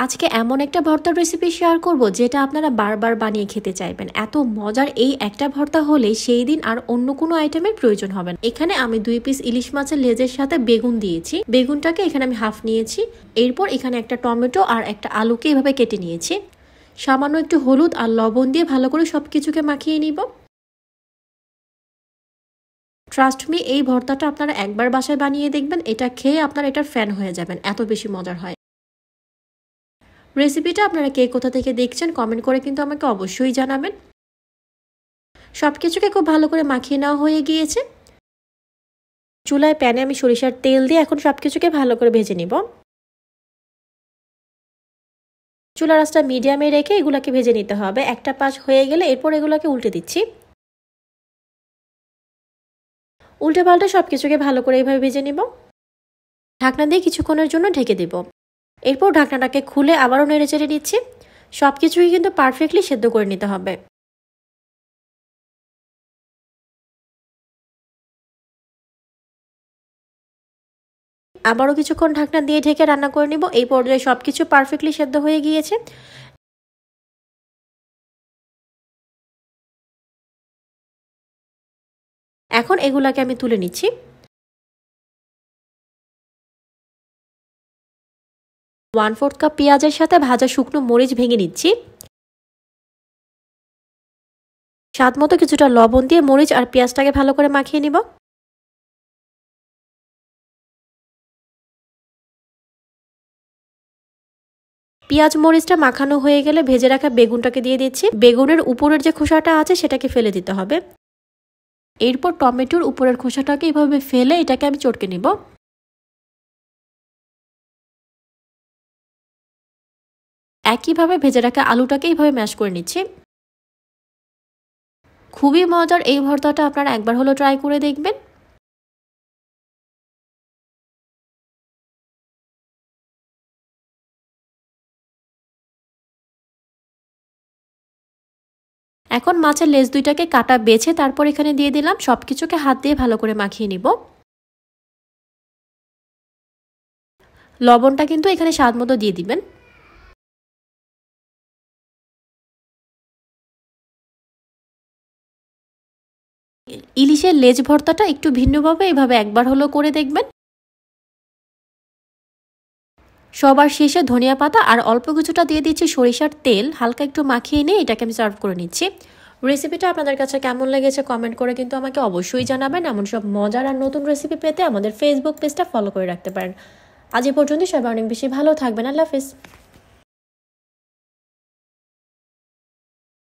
আজকে এমন একটা ভর্তার রেসিপি শেয়ার করব যেটা আপনারা বারবার বানিয়ে খেতে চাইবেন। এত মজার এই একটা ভর্তা হলে সেই দিন আর অন্য কোনো আইটেমের প্রয়োজন হবে না। এখানে আমি 2 পিস ইলিশ মাছের লেজের সাথে বেগুন দিয়েছি। বেগুনটাকে এখানে আমি হাফ নিয়েছি। এরপর এখানে একটা টমেটো আর একটা আলুকে এভাবে কেটে নিয়েছি। সামান্য একটু হলুদ আর লবণ দিয়ে ভালো করে সবকিছুকে মাখিয়ে নিব। ট্রাস্ট মি, এই ভর্তাটা আপনারা একবার বাসায় বানিয়ে দেখবেন, এটা খেয়ে আপনারা এটার ফ্যান হয়ে যাবেন, এত বেশি মজার হয়। রেসিপিটা আপনারা কে কোথা থেকে দেখছেন কমেন্ট করে কিন্তু আমাকে অবশ্যই জানাবেন। সবকিছুকে খুব ভালো করে মাখিয়ে নেওয়া হয়ে গিয়েছে। চুলায় প্যানে আমি সরিষার তেল দিয়ে এখন সবকিছুকে ভালো করে ভেজে নিব। চুলার আঁচটা মিডিয়ামে রেখে এগুলাকে ভেজে নিতে হবে। একটা পাশ হয়ে গেলে এরপর এগুলাকে উল্টে দিচ্ছি। উল্টে পাল্টে সবকিছুকে ভালো করে এইভাবে ভেজে নিব। ঢাকনা দিয়ে কিছুক্ষণের জন্য ঢেকে দেব। এরপর ঢাকনাটাকে খুলে আবারও নেড়ে চেড়ে দিচ্ছি। সবকিছুই কিন্তু পারফেক্টলি সেদ্ধ করে নিতে হবে। আবারও কিছুক্ষণ ঢাকনা দিয়ে ঢেকে রান্না করে নিব। এই পর্যায়ে সবকিছু পারফেক্টলি সেদ্ধ হয়ে গিয়েছে। এখন এগুলাকে আমি তুলে নিচ্ছি। ওয়ান ফোর্থ কাপ পেঁয়াজের সাথে ভাজা শুকনো মরিচ ভেঙে নিচ্ছি। স্বাদ মতো কিছুটা লবণ দিয়ে মরিচ আর পেঁয়াজটাকে ভালো করে মাখিয়ে নিব। পেঁয়াজ মরিচটা মাখানো হয়ে গেলে ভেজে রাখা বেগুনটাকে দিয়ে দিচ্ছি। বেগুনের উপরের যে খোসাটা আছে সেটাকে ফেলে দিতে হবে। এরপর টমেটোর উপরের খোসাটাকে এভাবে ফেলে এটাকে আমি চটকে নিব। একইভাবে ভেজে রাখা আলুটাকে এইভাবে ম্যাশ করে নিচ্ছি। খুবই মজার এই ভর্তাটা, আপনারা একবার হলো ট্রাই করে দেখবেন। এখন মাছের লেজ দুইটাকে কাটা বেছে তারপর এখানে দিয়ে দিলাম। সবকিছুকে হাত দিয়ে ভালো করে মাখিয়ে নিব। লবণটা কিন্তু এখানে স্বাদ মতো দিয়ে দিবেন। ইলিশের লেজ ভর্তাটা একটু ভিন্নভাবে এভাবে একবার হলো করে দেখবেন। সবার শেষে ধনিয়া পাতা আর অল্প কিছুটা দিয়ে দিচ্ছি সরিষার তেল। হালকা একটু মাখিয়ে নিয়ে এটাকে আমি সার্ভ করে নিচ্ছি। রেসিপিটা আপনাদের কাছে কেমন লেগেছে কমেন্ট করে কিন্তু আমাকে অবশ্যই জানাবেন। এমন সব মজার আর নতুন রেসিপি পেতে আমাদের ফেসবুক পেজটা ফলো করে রাখতে পারেন। আজ এ পর্যন্ত, সবাই অনেক বেশি ভালো থাকবেন। আল্লাহ হাফেজ।